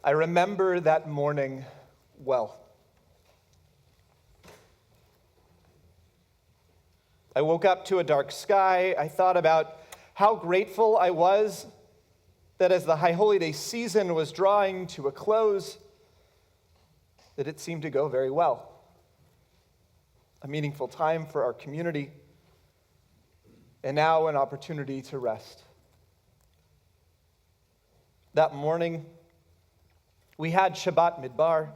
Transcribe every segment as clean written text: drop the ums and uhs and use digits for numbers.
I remember that morning well. I woke up to a dark sky. I thought about how grateful I was that as the High Holy Day season was drawing to a close, that it seemed to go very well. A meaningful time for our community, and now an opportunity to rest. That morning, we had Shabbat Midbar,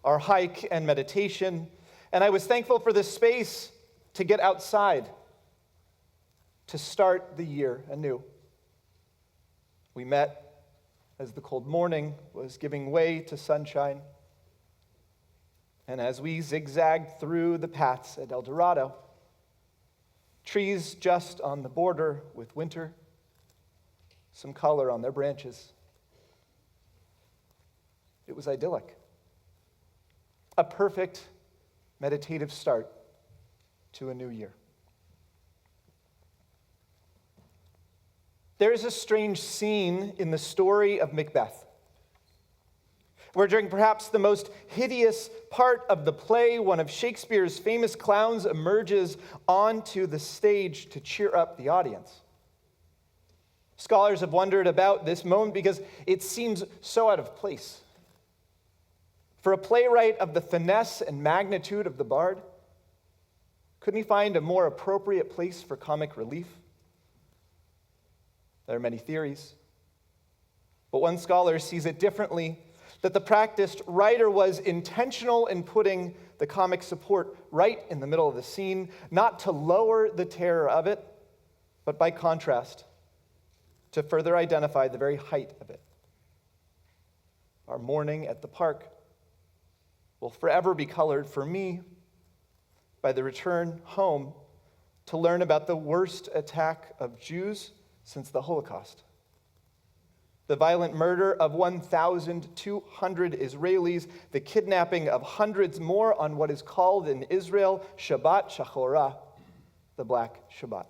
our hike and meditation, and I was thankful for the space to get outside, to start the year anew. We met as the cold morning was giving way to sunshine, and as we zigzagged through the paths at El Dorado, trees just on the border with winter, some color on their branches. It was idyllic. A perfect meditative start to a new year. There is a strange scene in the story of Macbeth, where during perhaps the most hideous part of the play, one of Shakespeare's famous clowns emerges onto the stage to cheer up the audience. Scholars have wondered about this moment because it seems so out of place. For a playwright of the finesse and magnitude of the bard, couldn't he find a more appropriate place for comic relief? There are many theories, but one scholar sees it differently, that the practiced writer was intentional in putting the comic support right in the middle of the scene, not to lower the terror of it, but by contrast, to further identify the very height of it. Our morning at the park will forever be colored for me by the return home to learn about the worst attack of Jews since the Holocaust. The violent murder of 1,200 Israelis, the kidnapping of hundreds more on what is called in Israel Shabbat Shachorah, the Black Shabbat.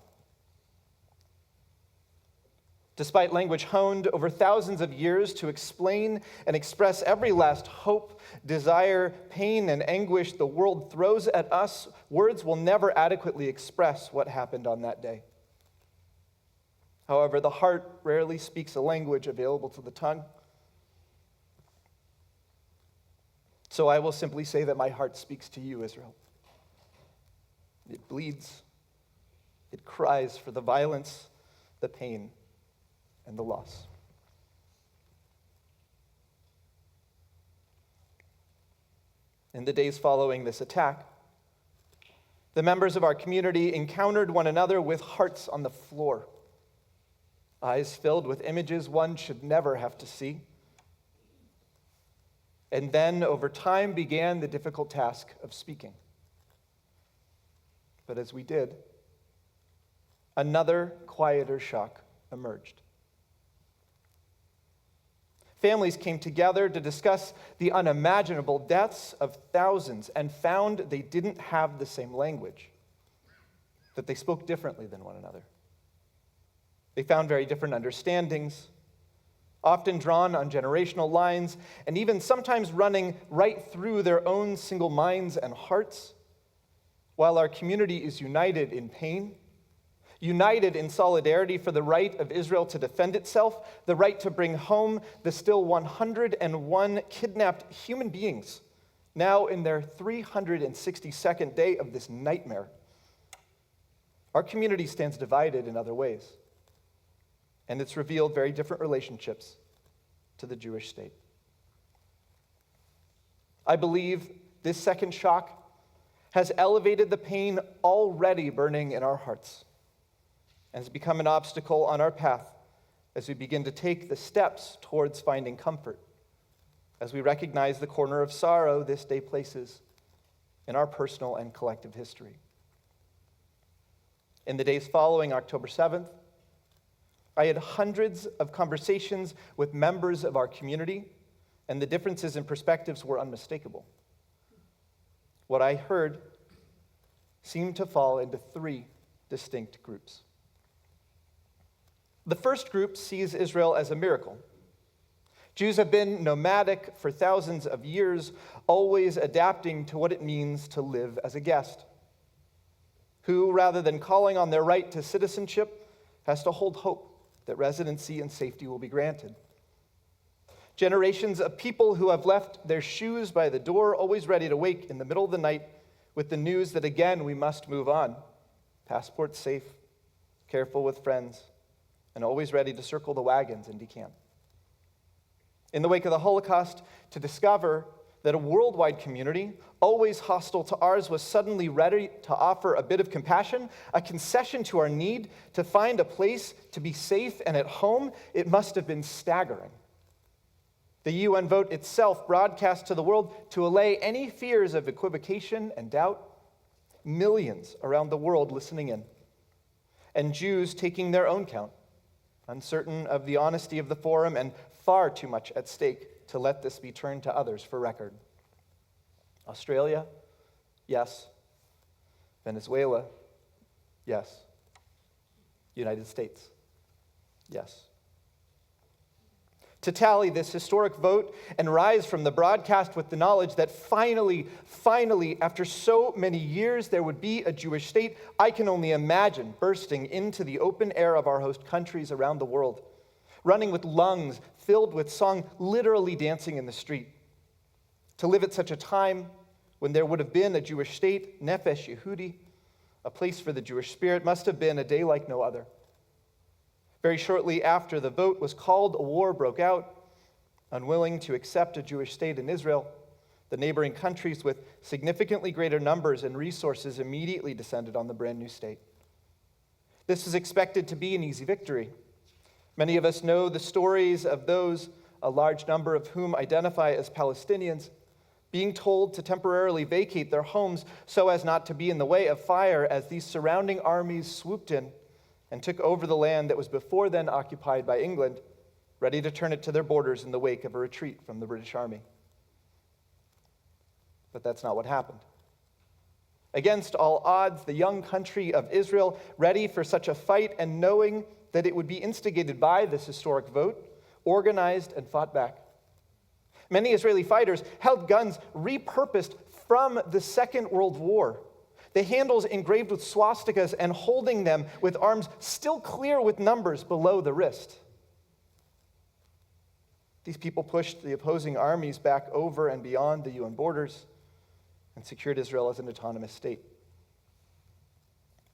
Despite language honed over thousands of years to explain and express every last hope, desire, pain, and anguish the world throws at us, words will never adequately express what happened on that day. However, the heart rarely speaks a language available to the tongue. So I will simply say that my heart speaks to you, Israel. It bleeds. It cries for the violence, the pain, and the loss. In the days following this attack, the members of our community encountered one another with hearts on the floor, eyes filled with images one should never have to see. And then, over time, began the difficult task of speaking. But as we did, another quieter shock emerged. Families came together to discuss the unimaginable deaths of thousands and found they didn't have the same language, that they spoke differently than one another. They found very different understandings, often drawn on generational lines, and even sometimes running right through their own single minds and hearts, while our community is united in pain, united in solidarity for the right of Israel to defend itself, the right to bring home the still 101 kidnapped human beings, now in their 362nd day of this nightmare. Our community stands divided in other ways, and it's revealed very different relationships to the Jewish state. I believe this second shock has elevated the pain already burning in our hearts and has become an obstacle on our path as we begin to take the steps towards finding comfort, as we recognize the corner of sorrow this day places in our personal and collective history. In the days following October 7th, I had hundreds of conversations with members of our community, and the differences in perspectives were unmistakable. What I heard seemed to fall into three distinct groups. The first group sees Israel as a miracle. Jews have been nomadic for thousands of years, always adapting to what it means to live as a guest, who, rather than calling on their right to citizenship, has to hold hope that residency and safety will be granted. Generations of people who have left their shoes by the door, always ready to wake in the middle of the night with the news that again we must move on. Passports safe, careful with friends, and always ready to circle the wagons and decamp. In the wake of the Holocaust, to discover that a worldwide community, always hostile to ours, was suddenly ready to offer a bit of compassion, a concession to our need to find a place to be safe and at home, it must have been staggering. The UN vote itself, broadcast to the world to allay any fears of equivocation and doubt, millions around the world listening in, and Jews taking their own count, uncertain of the honesty of the forum and far too much at stake to let this be turned to others for record. Australia? Yes. Venezuela? Yes. United States? Yes. To tally this historic vote and rise from the broadcast with the knowledge that finally, after so many years, there would be a Jewish state, I can only imagine bursting into the open air of our host countries around the world, running with lungs filled with song, literally dancing in the street. To live at such a time when there would have been a Jewish state, Nefesh Yehudi, a place for the Jewish spirit, must have been a day like no other. Very shortly after the vote was called, a war broke out. Unwilling to accept a Jewish state in Israel, the neighboring countries with significantly greater numbers and resources immediately descended on the brand new state. This is expected to be an easy victory. Many of us know the stories of those, a large number of whom identify as Palestinians, being told to temporarily vacate their homes so as not to be in the way of fire as these surrounding armies swooped in and took over the land that was before then occupied by England, ready to turn it to their borders in the wake of a retreat from the British Army. But that's not what happened. Against all odds, the young country of Israel, ready for such a fight and knowing that it would be instigated by this historic vote, organized and fought back. Many Israeli fighters held guns repurposed from the Second World War, the handles engraved with swastikas and holding them with arms still clear with numbers below the wrist. These people pushed the opposing armies back over and beyond the UN borders and secured Israel as an autonomous state.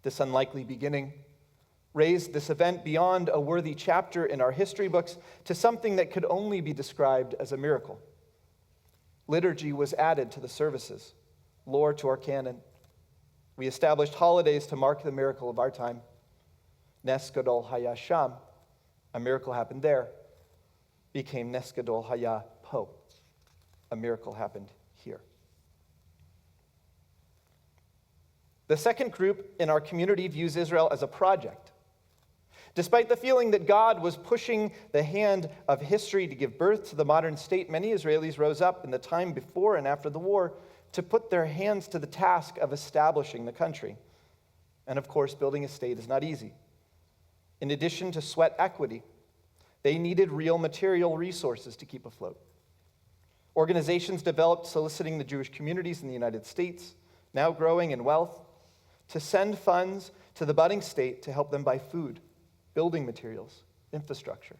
This unlikely beginning raised this event beyond a worthy chapter in our history books to something that could only be described as a miracle. Liturgy was added to the services, lore to our canon. We established holidays to mark the miracle of our time. Nes Gadol Haya Sham, a miracle happened there, became Nes Gadol Haya Po, a miracle happened here. The second group in our community views Israel as a project. Despite the feeling that God was pushing the hand of history to give birth to the modern state, many Israelis rose up in the time before and after the war to put their hands to the task of establishing the country. And of course, building a state is not easy. In addition to sweat equity, they needed real material resources to keep afloat. Organizations developed soliciting the Jewish communities in the United States, now growing in wealth, to send funds to the budding state to help them buy food, building materials, infrastructure.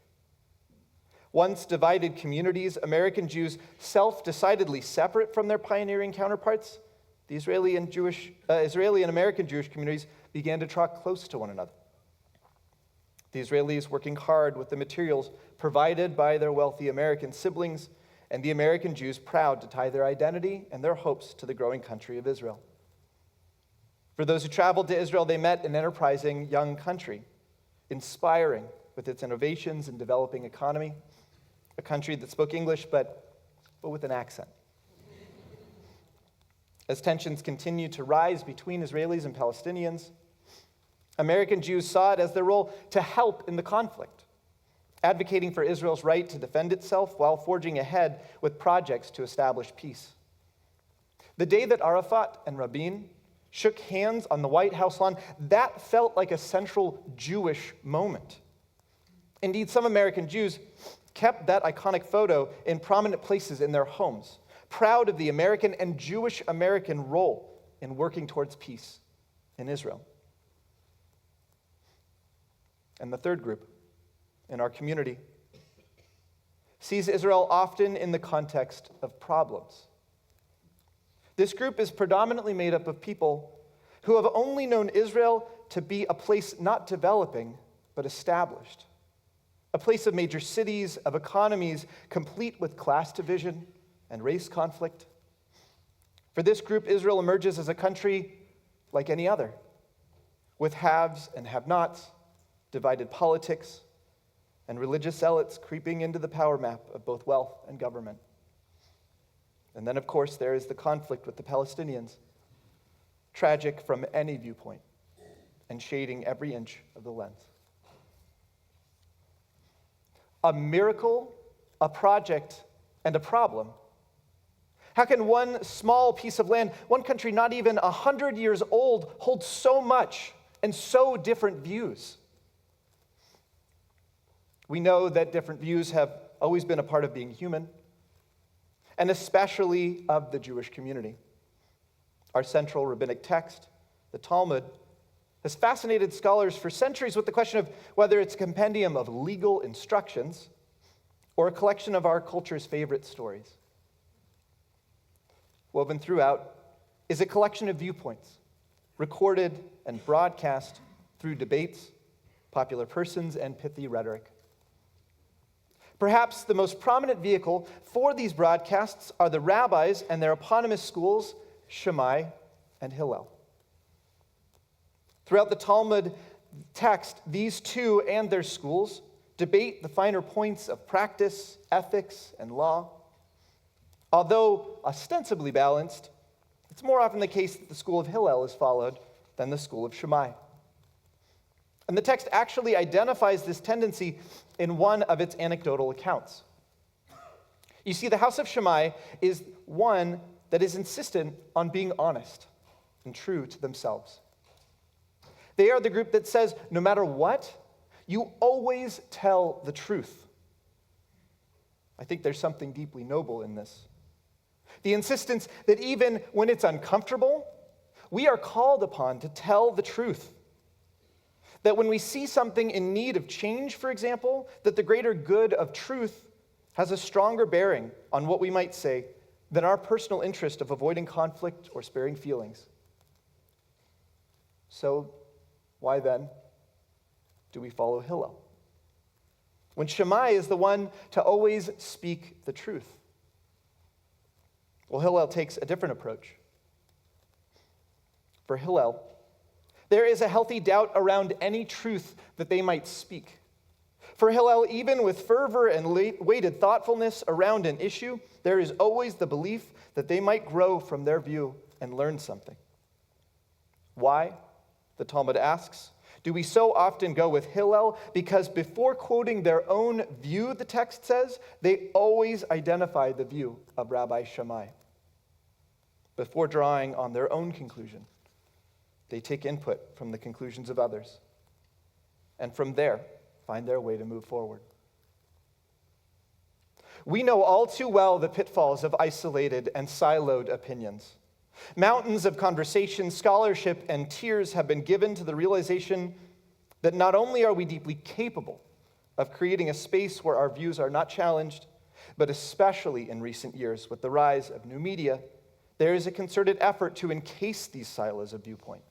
Once divided communities, American Jews, self-decidedly separate from their pioneering counterparts, the Israeli and American Jewish communities began to draw close to one another. The Israelis working hard with the materials provided by their wealthy American siblings, and the American Jews proud to tie their identity and their hopes to the growing country of Israel. For those who traveled to Israel, they met an enterprising young country, inspiring with its innovations and developing economy, a country that spoke English, but with an accent. As tensions continued to rise between Israelis and Palestinians, American Jews saw it as their role to help in the conflict, advocating for Israel's right to defend itself while forging ahead with projects to establish peace. The day that Arafat and Rabin shook hands on the White House lawn, that felt like a central Jewish moment. Indeed, some American Jews kept that iconic photo in prominent places in their homes, proud of the American and Jewish American role in working towards peace in Israel. And the third group in our community sees Israel often in the context of problems. This group is predominantly made up of people who have only known Israel to be a place not developing, but established. A place of major cities, of economies, complete with class division and race conflict. For this group, Israel emerges as a country like any other, with haves and have-nots, divided politics, and religious zealots creeping into the power map of both wealth and government. And then, of course, there is the conflict with the Palestinians, tragic from any viewpoint, and shading every inch of the lens. A miracle, a project, and a problem. How can one small piece of land, one country not even 100 years old, hold so much and so different views? We know that different views have always been a part of being human, and especially of the Jewish community. Our central rabbinic text, the Talmud, has fascinated scholars for centuries with the question of whether it's a compendium of legal instructions or a collection of our culture's favorite stories. Woven throughout is a collection of viewpoints, recorded and broadcast through debates, popular persons, and pithy rhetoric. Perhaps the most prominent vehicle for these broadcasts are the rabbis and their eponymous schools, Shammai and Hillel. Throughout the Talmud text, these two and their schools debate the finer points of practice, ethics, and law. Although ostensibly balanced, it's more often the case that the school of Hillel is followed than the school of Shammai. And the text actually identifies this tendency in one of its anecdotal accounts. You see, the house of Shammai is one that is insistent on being honest and true to themselves. They are the group that says, no matter what, you always tell the truth. I think there's something deeply noble in this. The insistence that even when it's uncomfortable, we are called upon to tell the truth. That when we see something in need of change, for example, that the greater good of truth has a stronger bearing on what we might say than our personal interest of avoiding conflict or sparing feelings. So, why then do we follow Hillel? When Shammai is the one to always speak the truth. Well, Hillel takes a different approach. For Hillel, there is a healthy doubt around any truth that they might speak. For Hillel, even with fervor and weighted thoughtfulness around an issue, there is always the belief that they might grow from their view and learn something. Why? The Talmud asks, do we so often go with Hillel? Because before quoting their own view, the text says, they always identify the view of Rabbi Shammai. Before drawing on their own conclusion, they take input from the conclusions of others, and from there, find their way to move forward. We know all too well the pitfalls of isolated and siloed opinions. Mountains of conversation, scholarship, and tears have been given to the realization that not only are we deeply capable of creating a space where our views are not challenged, but especially in recent years with the rise of new media, there is a concerted effort to encase these silos of viewpoint.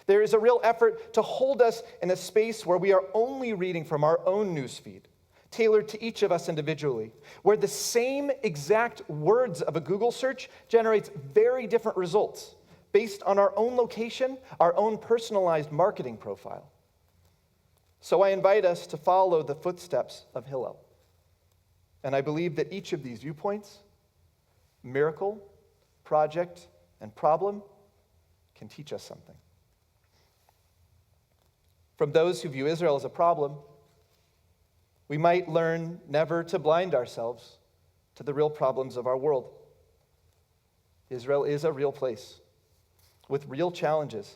There is a real effort to hold us in a space where we are only reading from our own newsfeed, tailored to each of us individually, where the same exact words of a Google search generates very different results based on our own location, our own personalized marketing profile. So I invite us to follow the footsteps of Hillel. And I believe that each of these viewpoints, miracle, project, and problem, can teach us something. From those who view Israel as a problem, we might learn never to blind ourselves to the real problems of our world. Israel is a real place with real challenges,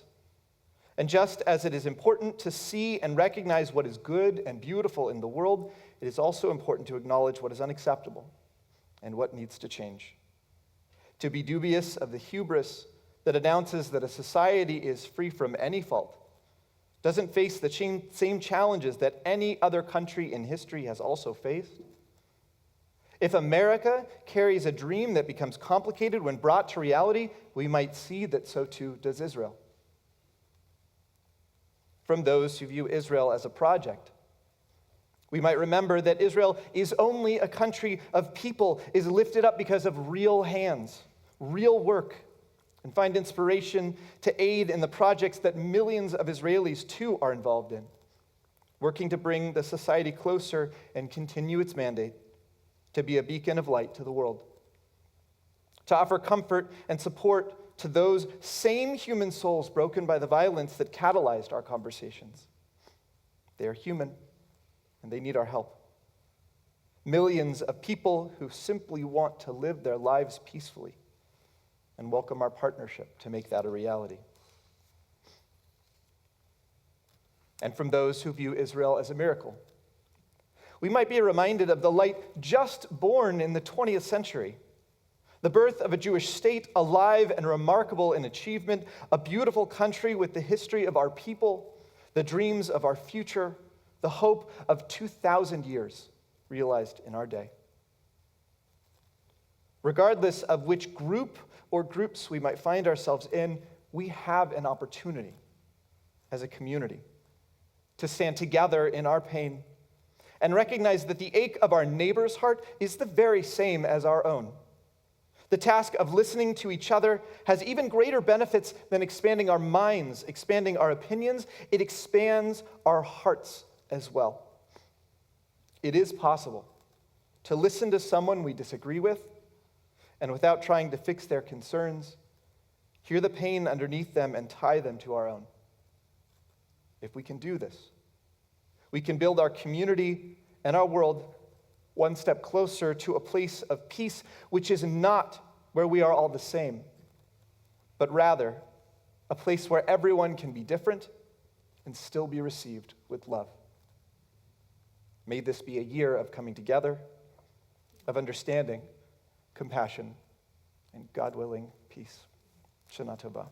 And just as it is important to see and recognize what is good and beautiful in the world, it is also important to acknowledge what is unacceptable and what needs to change. To be dubious of the hubris that announces that a society is free from any fault, doesn't face the same challenges that any other country in history has also faced. If America carries a dream that becomes complicated when brought to reality, we might see that so too does Israel. From those who view Israel as a project, we might remember that Israel is only a country of people, is lifted up because of real hands, real work, and find inspiration to aid in the projects that millions of Israelis too are involved in, working to bring the society closer and continue its mandate to be a beacon of light to the world, to offer comfort and support to those same human souls broken by the violence that catalyzed our conversations. They are human, and they need our help. Millions of people who simply want to live their lives peacefully and welcome our partnership to make that a reality. And from those who view Israel as a miracle, we might be reminded of the light just born in the 20th century. The birth of a Jewish state, alive and remarkable in achievement, a beautiful country with the history of our people, the dreams of our future, the hope of 2,000 years realized in our day. Regardless of which group or groups we might find ourselves in, we have an opportunity as a community to stand together in our pain and recognize that the ache of our neighbor's heart is the very same as our own. The task of listening to each other has even greater benefits than expanding our minds, expanding our opinions. It expands our hearts as well. It is possible to listen to someone we disagree with, and without trying to fix their concerns, hear the pain underneath them and tie them to our own. If we can do this, we can build our community and our world one step closer to a place of peace, which is not where we are all the same, but rather a place where everyone can be different and still be received with love. May this be a year of coming together, of understanding, compassion, and God willing, peace. Shana Tova.